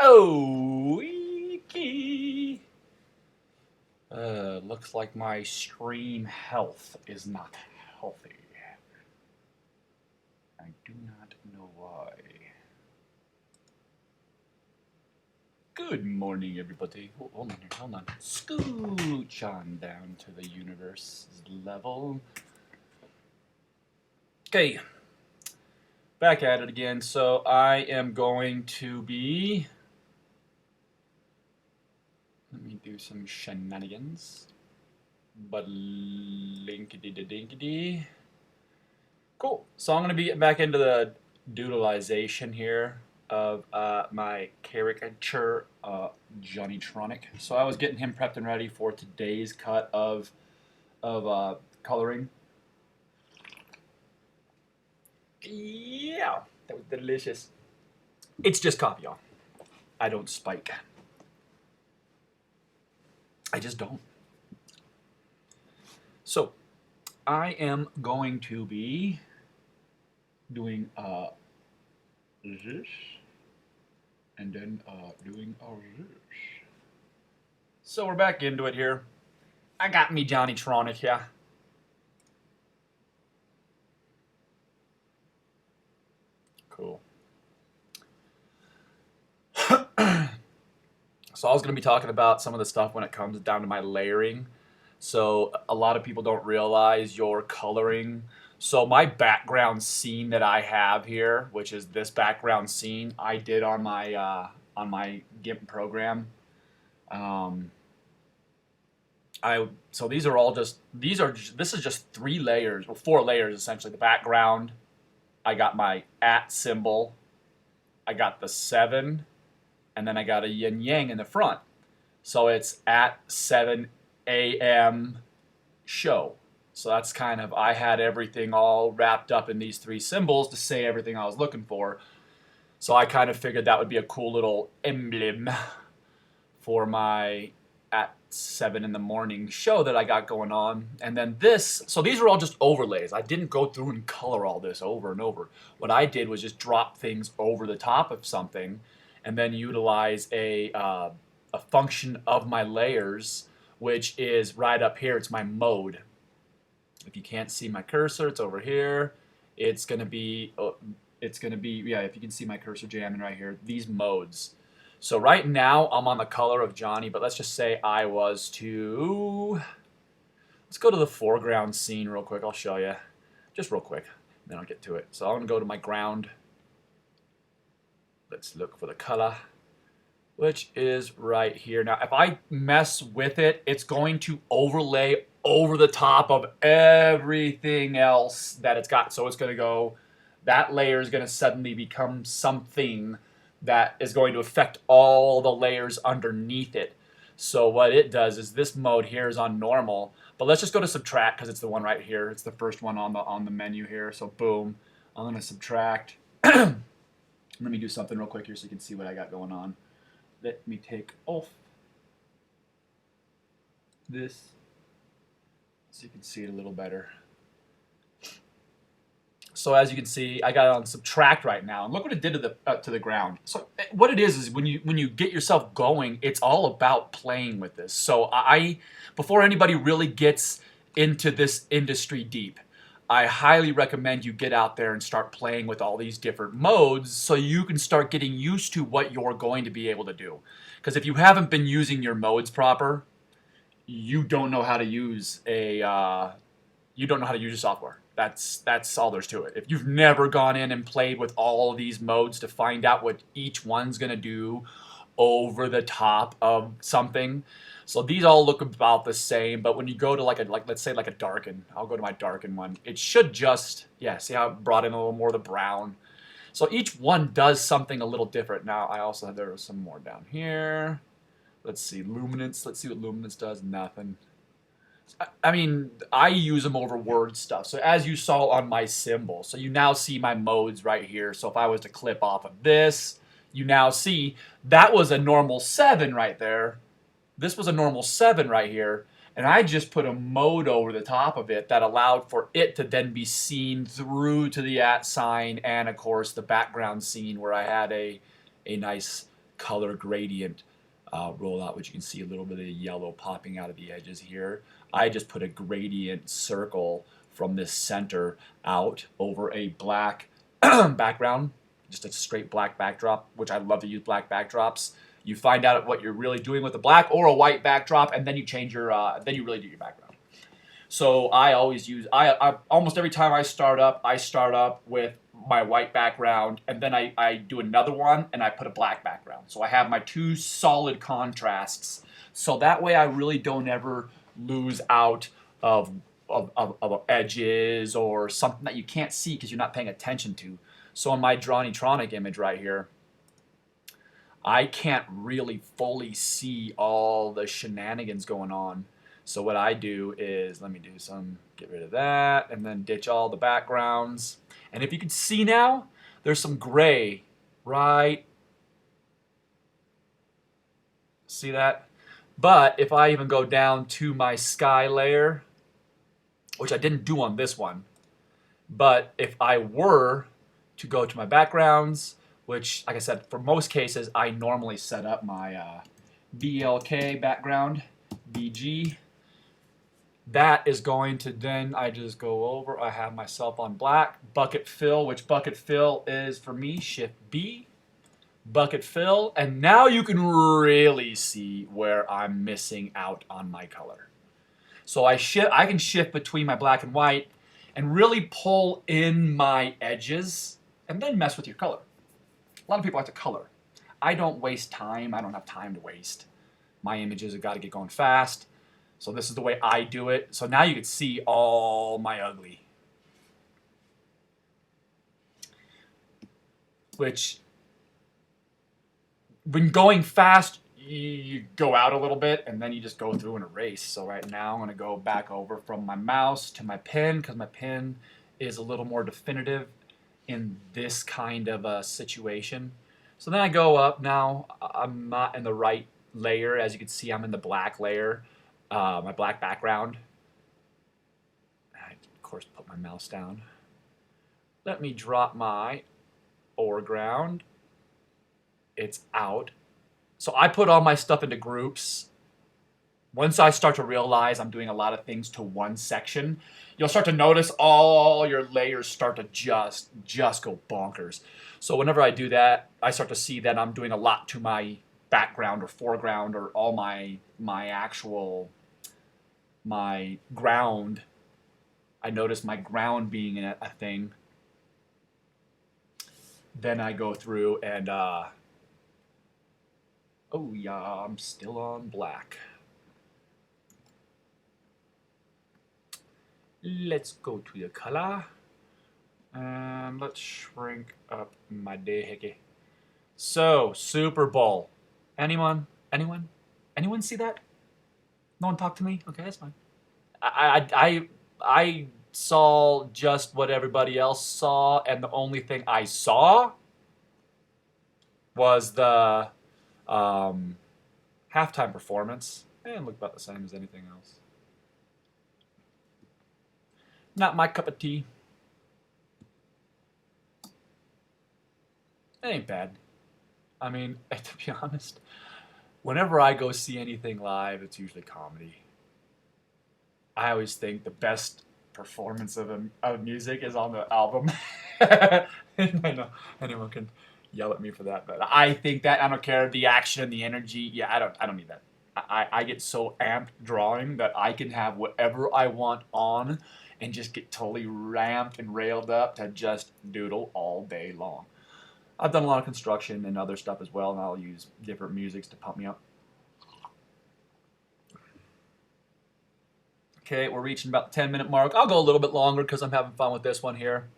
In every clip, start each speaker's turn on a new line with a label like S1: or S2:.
S1: Oh, looks like my stream health is not healthy. I do not know why. Good morning, everybody. Oh, hold on here, hold on. Scooch on down to the universe level. Okay, back at it again. So I am going to be... Let me do some shenanigans. But linkity-dinkity. Cool. So I'm going to be getting back into the doodleization here of my caricature, JohnnyTronic. So I was getting him prepped and ready for today's cut of coloring. Yeah, that was delicious. It's just coffee, y'all. I don't spike. I just don't. So I am going to be doing this, and then doing this. So we're back into it here. I got me JohnnyTronic here. Cool. So I was going to be talking about some of the stuff when it comes down to my layering. So a lot of people don't realize your coloring. So my background scene that I have here, which is this background scene, I did on my GIMP program. So these are all just this is just 3 layers or 4 layers essentially. The background, I got my @ symbol, I got the 7, and then I got a yin yang in the front. So it's at 7 a.m. show. So that's kind of, I had everything all wrapped up in these 3 symbols to say everything I was looking for. So I kind of figured that would be a cool little emblem for my at 7 in the morning show that I got going on. And then this, so these are all just overlays. I didn't go through and color all this over and over. What I did was just drop things over the top of something and then utilize a function of my layers, which is right up here. It's my mode. If you can't see my cursor, it's over here. It's gonna be, yeah, if you can see my cursor jamming right here, these modes. So right now I'm on the color of Johnny, but let's just say I was to, let's go to the foreground scene real quick. I'll show you, just real quick, then I'll get to it. So I'm gonna go to my ground. Let's look for the color, which is right here. Now, if I mess with it, it's going to overlay over the top of everything else that it's got. So it's going to go, that layer is going to suddenly become something that is going to affect all the layers underneath it. So what it does is this mode here is on normal, but let's just go to subtract because it's the one right here. It's the first one on the menu here. So boom, I'm going to subtract. Let me do something real quick here so you can see what I got going on. Let me take off this so you can see it a little better. So as you can see, I got it on subtract right now, and look what it did to the ground. So what it is when you get yourself going, it's all about playing with this. So before anybody really gets into this industry deep, I highly recommend you get out there and start playing with all these different modes so you can start getting used to what you're going to be able to do. Because if you haven't been using your modes proper, you don't know how to use your software. That's all there's to it. If you've never gone in and played with all of these modes to find out what each one's gonna do over the top of something. So these all look about the same, but when you go to let's say a darken, I'll go to my darken one. It should just, yeah, see how it brought in a little more of the brown. So each one does something a little different. Now I also, there was some more down here. Let's see, luminance, let's see what luminance does, nothing. I mean, I use them over word stuff. So as you saw on my symbol, so you now see my modes right here. So if I was to clip off of this, you now see that was a normal 7 right there. This was a normal 7 right here. And I just put a mode over the top of it that allowed for it to then be seen through to the @ sign and, of course, the background scene where I had a nice color gradient rollout, which you can see a little bit of yellow popping out of the edges here. I just put a gradient circle from this center out over a black background, just a straight black backdrop, which I love to use black backdrops. You find out what you're really doing with a black or a white backdrop, and then you change your, then you really do your background. So I always use, I almost every time I start up with my white background, and then I do another one, and I put a black background. So I have my two solid contrasts. So that way I really don't ever lose out of edges or something that you can't see because you're not paying attention to. So in my JohnnyTronic image right here, I can't really fully see all the shenanigans going on. So what I do is, let me do some, get rid of that, and then ditch all the backgrounds. And if you can see now, there's some gray, right? See that? But if I even go down to my sky layer, which I didn't do on this one, but if I were to go to my backgrounds, which, like I said, for most cases, I normally set up my BLK background, BG. That is going to then, I just go over, I have myself on black, bucket fill, which bucket fill is for me, Shift B, bucket fill, and now you can really see where I'm missing out on my color. So I can shift between my black and white and really pull in my edges and then mess with your color. A lot of people like to color. I don't waste time. I don't have time to waste. My images have got to get going fast. So this is the way I do it. So now you can see all my ugly. Which, when going fast, you go out a little bit and then you just go through and erase. So right now I'm going to go back over from my mouse to my pen because my pen is a little more definitive in this kind of a situation. So then I go up. Now I'm not in the right layer. As you can see, I'm in the black layer. My black background. I, of course, put my mouse down. Let me drop my foreground. It's out. So I put all my stuff into groups. Once I start to realize I'm doing a lot of things to one section, you'll start to notice all your layers start to just go bonkers. So whenever I do that, I start to see that I'm doing a lot to my background or foreground or all my ground. I notice my ground being a thing. Then I go through and oh yeah, I'm still on black. Let's go to the color and let's shrink up my doohickey. So Super Bowl. Anyone see that? No one talked to me? Okay, that's fine. I saw just what everybody else saw, and the only thing I saw was the halftime performance, and looked about the same as anything else. Not my cup of tea. It ain't bad. I mean, to be honest, whenever I go see anything live, it's usually comedy. I always think the best performance of music is on the album. I know anyone can yell at me for that, but I think that, I don't care, the action, the energy, yeah, I don't need that. I get so amped drawing that I can have whatever I want on and just get totally ramped and railed up to just doodle all day long. I've done a lot of construction and other stuff as well, and I'll use different musics to pump me up. Okay, we're reaching about the 10-minute mark. I'll go a little bit longer because I'm having fun with this one here.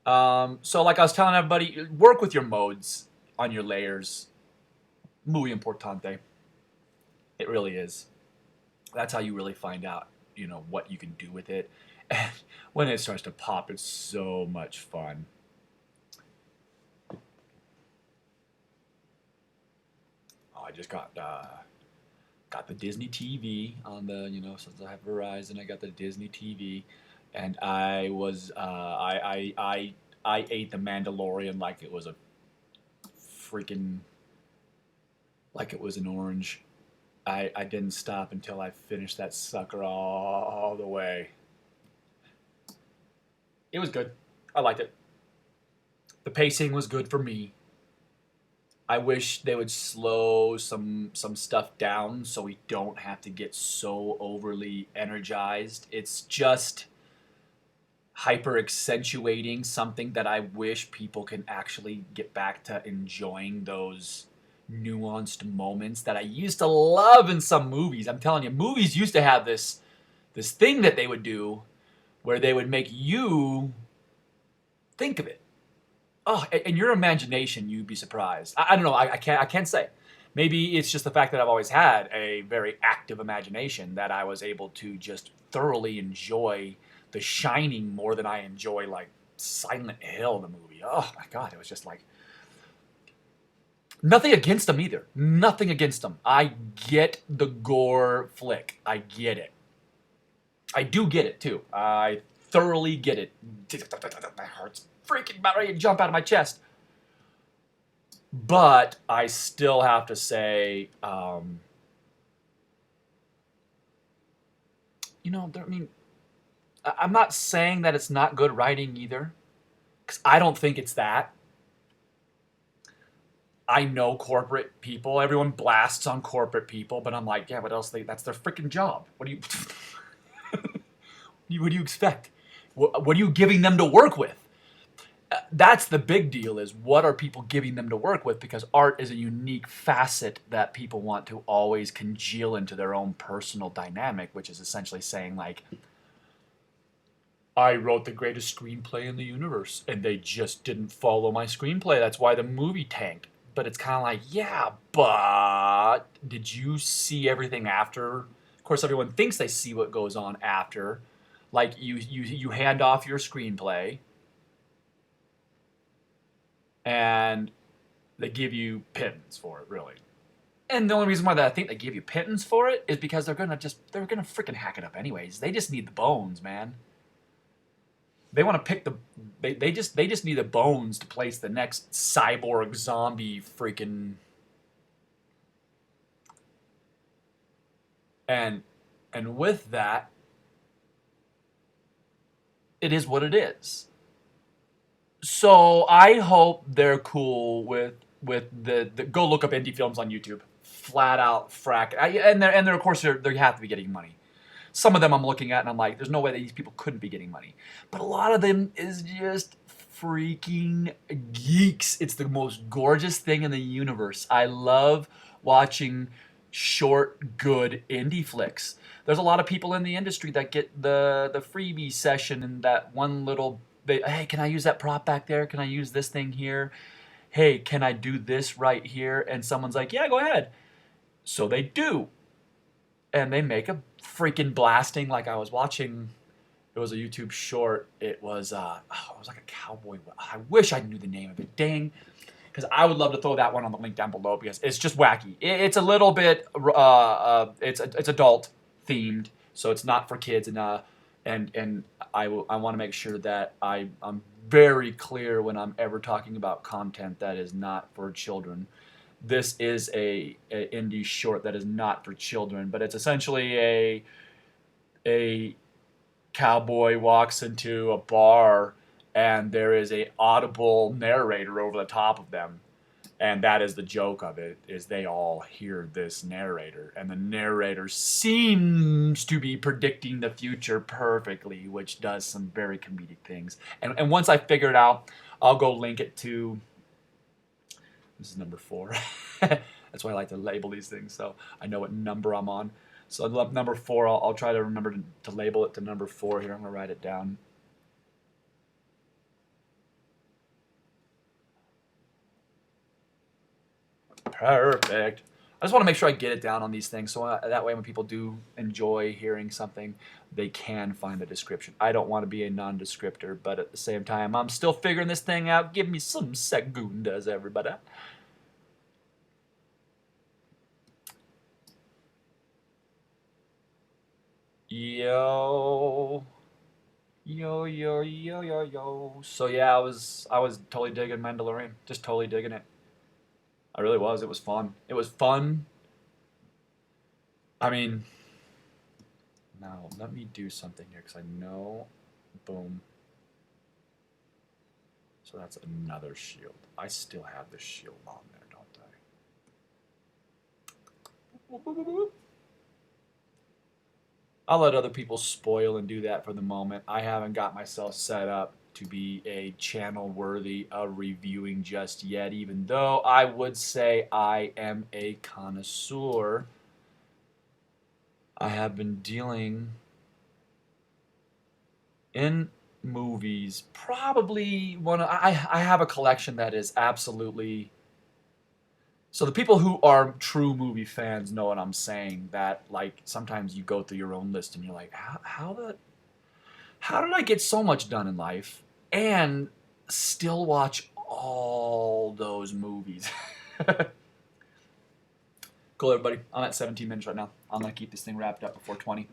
S1: So like I was telling everybody, work with your modes on your layers. Muy importante. It really is. That's how you really find out, you know, what you can do with it. And when it starts to pop, it's so much fun. Oh, I just got the Disney TV on the, you know, since I have Verizon, I got the Disney TV, and I was I ate the Mandalorian like it was a freaking like it was an orange. I didn't stop until I finished that sucker all the way. It was good. I liked it. The pacing was good for me. I wish they would slow some stuff down so we don't have to get so overly energized. It's just hyper accentuating something that I wish people can actually get back to enjoying those nuanced moments that I used to love in some movies. I'm telling you, movies used to have this thing that they would do where they would make you think of it. Oh, in your imagination, you'd be surprised. I don't know. I can't say. Maybe it's just the fact that I've always had a very active imagination that I was able to just thoroughly enjoy The Shining more than I enjoy like Silent Hill, the movie. Oh my God, it was just like nothing against them either. Nothing against them. I get the gore flick. I get it. I do get it too. I thoroughly get it. My heart's freaking about ready to jump out of my chest. But I still have to say, I mean, I'm not saying that it's not good writing either, because I don't think it's that. I know corporate people. Everyone blasts on corporate people, but I'm like, yeah, what else? That's their freaking job. What do you, what do you expect? What are you giving them to work with? That's the big deal, is what are people giving them to work with, because art is a unique facet that people want to always congeal into their own personal dynamic, which is essentially saying like, I wrote the greatest screenplay in the universe and they just didn't follow my screenplay. That's why the movie tanked. But it's kind of like, yeah, but did you see everything after? Of course, everyone thinks they see what goes on after. Like you hand off your screenplay and they give you pittance for it, really. And the only reason why that I think they give you pittance for it is because they're gonna freaking hack it up anyways. They just need the bones, man. They want to pick they just need the bones to place the next cyborg zombie freaking and with that, it is what it is. So I hope they're cool with the go look up indie films on YouTube. Flat out frack. And they're of course they have to be getting money. Some of them I'm looking at and I'm like, there's no way that these people couldn't be getting money. But a lot of them is just freaking geeks. It's the most gorgeous thing in the universe. I love watching short, good indie flicks. There's a lot of people in the industry that get the freebie session and that one little bit, hey, can I use that prop back there? Can I use this thing here? Hey, can I do this right here? And someone's like, yeah, go ahead. So they do. And they make a freaking blasting. Like I was watching, it was a YouTube short. It was like a cowboy. I wish I knew the name of it. Dang, because I would love to throw that one on the link down below because it's just wacky. It's a little bit, it's adult themed, so it's not for kids. And I want to make sure that I'm very clear when I'm ever talking about content that is not for children. This is a indie short that is not for children, but it's essentially a cowboy walks into a bar and there is a audible narrator over the top of them, and that is the joke of it, is they all hear this narrator and the narrator seems to be predicting the future perfectly, which does some very comedic things. And once I figure it out, I'll go link it to, this is number 4. That's why I like to label these things, so I know what number I'm on. So number 4, I'll try to remember to label it to number 4 here. I'm going to write it down. Perfect. I just want to make sure I get it down on these things, so that way when people do enjoy hearing something, they can find the description. I don't want to be a non-descriptor, but at the same time, I'm still figuring this thing out. Give me some segundas, everybody. Yo. Yo, yo, yo, yo, yo. So yeah, I was totally digging Mandalorian. Just totally digging it. I really was. It was fun. It was fun. I mean, now let me do something here because I know, boom. So that's another shield. I still have the shield on there, don't I? I'll let other people spoil and do that for the moment. I haven't got myself set up to be a channel worthy of reviewing just yet, even though I would say I am a connoisseur. I have been dealing in movies, probably I have a collection that is absolutely, so the people who are true movie fans know what I'm saying, that like sometimes you go through your own list and you're like, how did I get so much done in life and still watch all those movies? Cool, everybody. I'm at 17 minutes right now. I'm gonna keep this thing wrapped up before 20.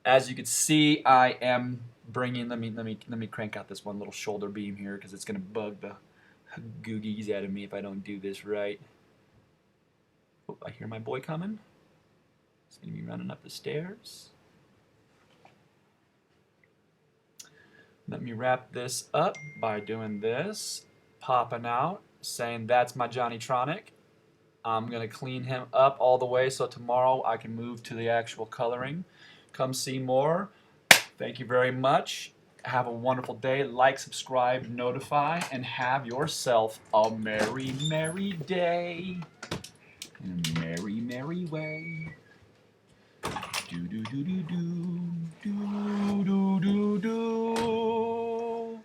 S1: As you can see, I am bringing. Let me crank out this one little shoulder beam here because it's gonna bug the googies out of me if I don't do this right. Oh, I hear my boy coming. He's gonna be running up the stairs. Let me wrap this up by doing this, popping out, saying that's my JohnnyTronic. I'm going to clean him up all the way so tomorrow I can move to the actual coloring. Come see more. Thank you very much. Have a wonderful day. Like, subscribe, notify, and have yourself a merry, merry day. In a merry, merry way. Do do do do do do do do do.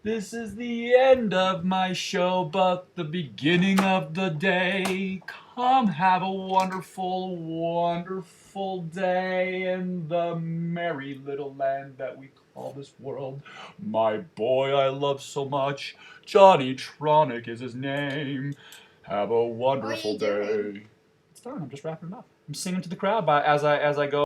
S1: This is the end of my show, but the beginning of the day. Come have a wonderful, wonderful day in the merry little land that we call this world. My boy I love so much, JohnnyTronic is his name. Have a wonderful day. It's done. I'm just wrapping it up. I'm singing to the crowd as I go.